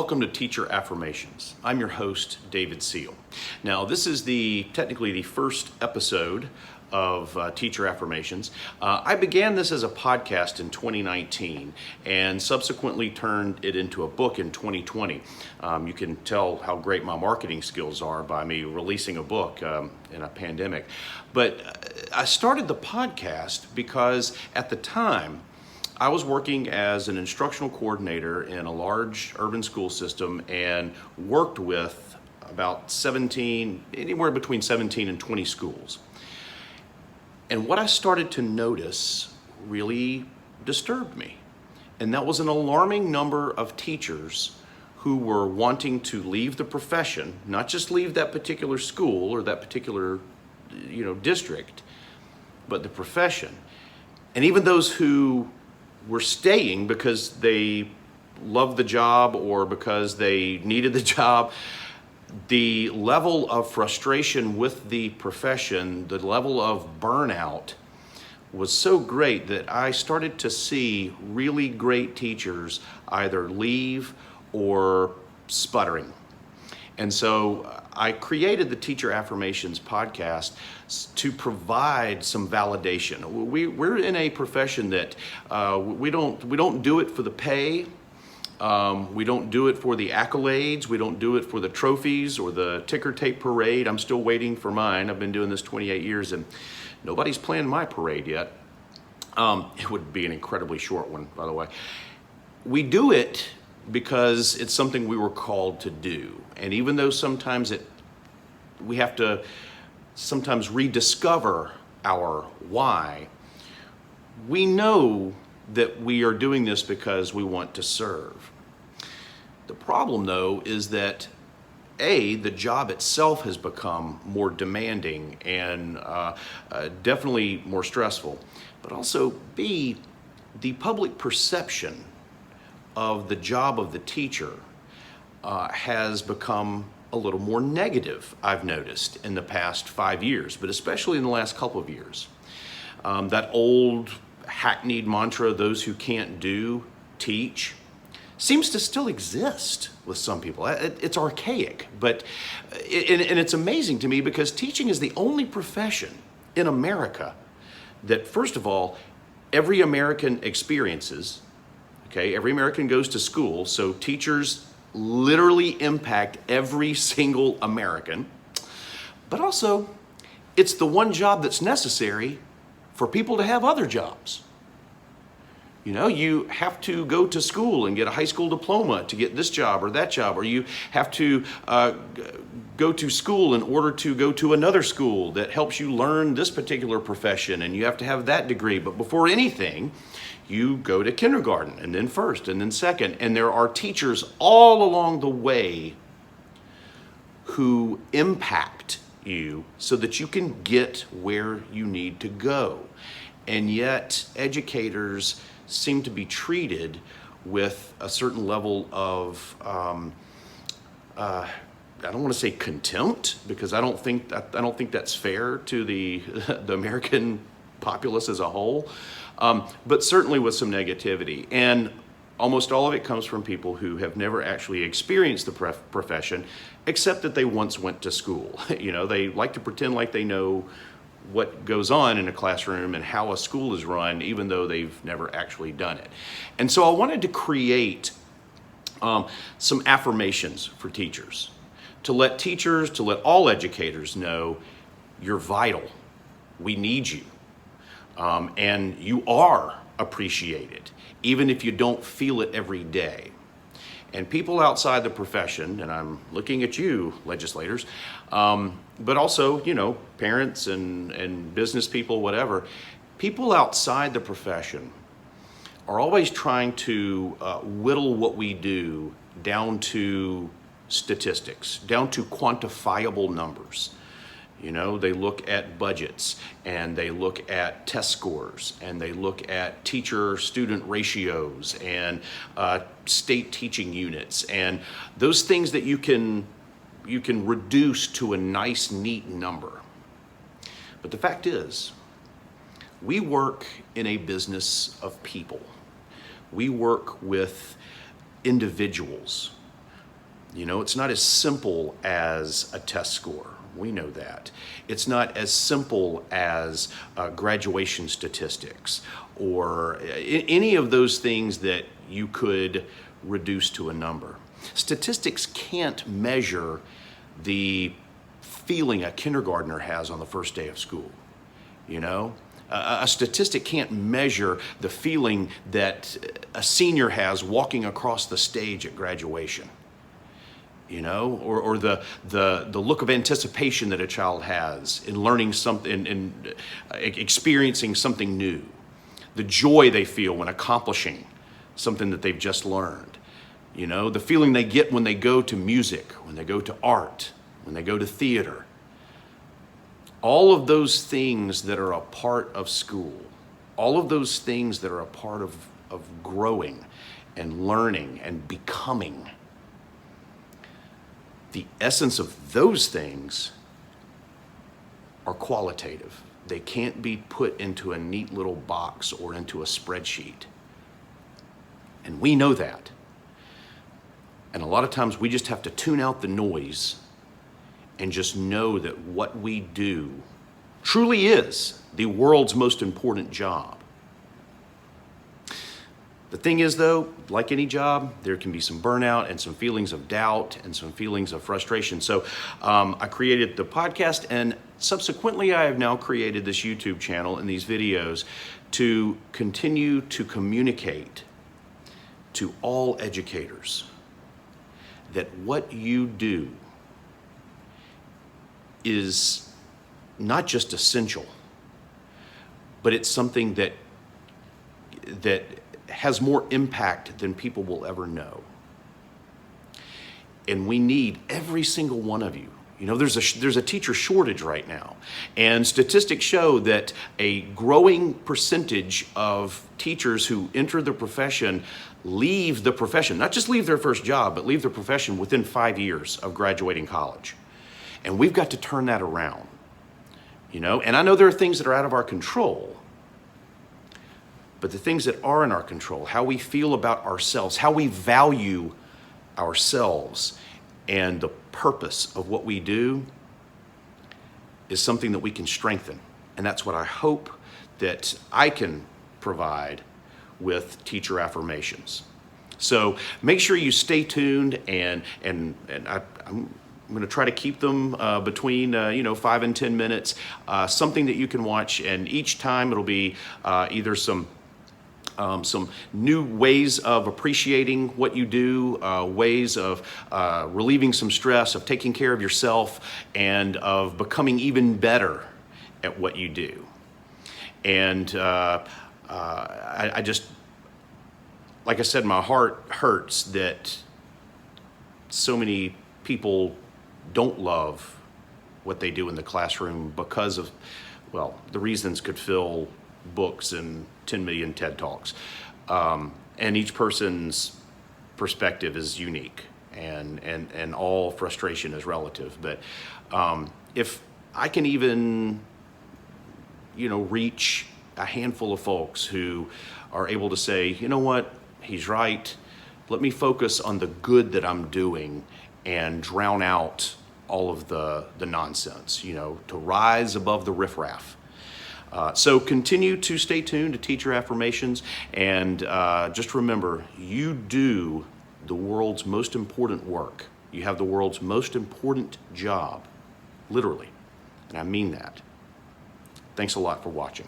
welcome to Teacher Affirmations. I'm your host, David Seal. Now, this is technically the first episode of Teacher Affirmations. I began this as a podcast in 2019 and subsequently turned it into a book in 2020. You can tell how great my marketing skills are by me releasing a book in a pandemic. But I started the podcast because at the time, I was working as an instructional coordinator in a large urban school system and worked with anywhere between 17 and 20 schools. And what I started to notice really disturbed me. And that was an alarming number of teachers who were wanting to leave the profession, not just leave that particular school or that particular, district, but the profession. And even those who were staying because they loved the job or because they needed the job, the level of frustration with the profession, the level of burnout was so great that I started to see really great teachers either leave or sputtering. And so I created the Teacher Affirmations podcast to provide some validation. We're in a profession that we don't do it for the pay. We don't do it for the accolades. We don't do it for the trophies or the ticker tape parade. I'm still waiting for mine. I've been doing this 28 years and nobody's planned my parade yet. It would be an incredibly short one, by the way. We do it because it's something we were called to do. And even though sometimes we have to sometimes rediscover our why, we know that we are doing this because we want to serve. The problem, though, is that A, the job itself has become more demanding and definitely more stressful, but also B, the public perception of the job of the teacher has become a little more negative, I've noticed, in the past 5 years, but especially in the last couple of years. That old hackneyed mantra, those who can't do, teach, seems to still exist with some people. It's archaic, but and it's amazing to me because teaching is the only profession in America that, first of all, every American experiences. Okay, every American goes to school, so teachers literally impact every single American. But also, it's the one job that's necessary for people to have other jobs. You have to go to school and get a high school diploma to get this job or that job, or you have to go to school in order to go to another school that helps you learn this particular profession, and you have to have that degree. But before anything, you go to kindergarten, and then first, and then second, and there are teachers all along the way who impact you so that you can get where you need to go. And yet, educators seem to be treated with a certain level of, I don't want to say contempt, because I don't think that's fair to the American populace as a whole, but certainly with some negativity. And almost all of it comes from people who have never actually experienced the profession, except that they once went to school. They like to pretend like they know what goes on in a classroom and how a school is run, even though they've never actually done it. And so I wanted to create some affirmations for teachers, to let all educators know you're vital. We need you. And you are appreciated, even if you don't feel it every day. And people outside the profession, and I'm looking at you, legislators, but also, parents and business people, whatever, people outside the profession are always trying to whittle what we do down to statistics, down to quantifiable numbers. They look at budgets, and they look at test scores, and they look at teacher-student ratios and state teaching units, and those things that you can reduce to a nice, neat number. But the fact is, we work in a business of people. We work with individuals It's not as simple as a test score. We know that. It's not as simple as graduation statistics or any of those things that you could reduce to a number. Statistics can't measure the feeling a kindergartner has on the first day of school. A statistic can't measure the feeling that a senior has walking across the stage at graduation. Or the look of anticipation that a child has in learning something, in experiencing something new, the joy they feel when accomplishing something that they've just learned, the feeling they get when they go to music, when they go to art, when they go to theater. All of those things that are a part of school, all of those things that are a part of growing and learning and becoming. The essence of those things are qualitative. They can't be put into a neat little box or into a spreadsheet. And we know that. And a lot of times we just have to tune out the noise and just know that what we do truly is the world's most important job. The thing is, though, like any job, there can be some burnout and some feelings of doubt and some feelings of frustration. So I created the podcast, and subsequently I have now created this YouTube channel and these videos to continue to communicate to all educators that what you do is not just essential, but it's something that has more impact than people will ever know. And we need every single one of you. There's a teacher shortage right now, and statistics show that a growing percentage of teachers who enter the profession leave the profession, not just leave their first job, but leave the profession within 5 years of graduating college. And we've got to turn that around, and I know there are things that are out of our control, but the things that are in our control, how we feel about ourselves, how we value ourselves, and the purpose of what we do is something that we can strengthen. And that's what I hope that I can provide with Teacher Affirmations. So make sure you stay tuned, and I'm going to try to keep them between 5 and 10 minutes, something that you can watch, and each time it'll be either some new ways of appreciating what you do, ways of relieving some stress, of taking care of yourself, and of becoming even better at what you do. And I just, like I said, my heart hurts that so many people don't love what they do in the classroom because of, the reasons could fill books and 10 million TED Talks. And each person's perspective is unique, and all frustration is relative. But if I can even, reach a handful of folks who are able to say, you know what, he's right, let me focus on the good that I'm doing and drown out all of the nonsense, to rise above the riffraff. So continue to stay tuned to Teacher Affirmations, and just remember, you do the world's most important work. You have the world's most important job, literally, and I mean that. Thanks a lot for watching.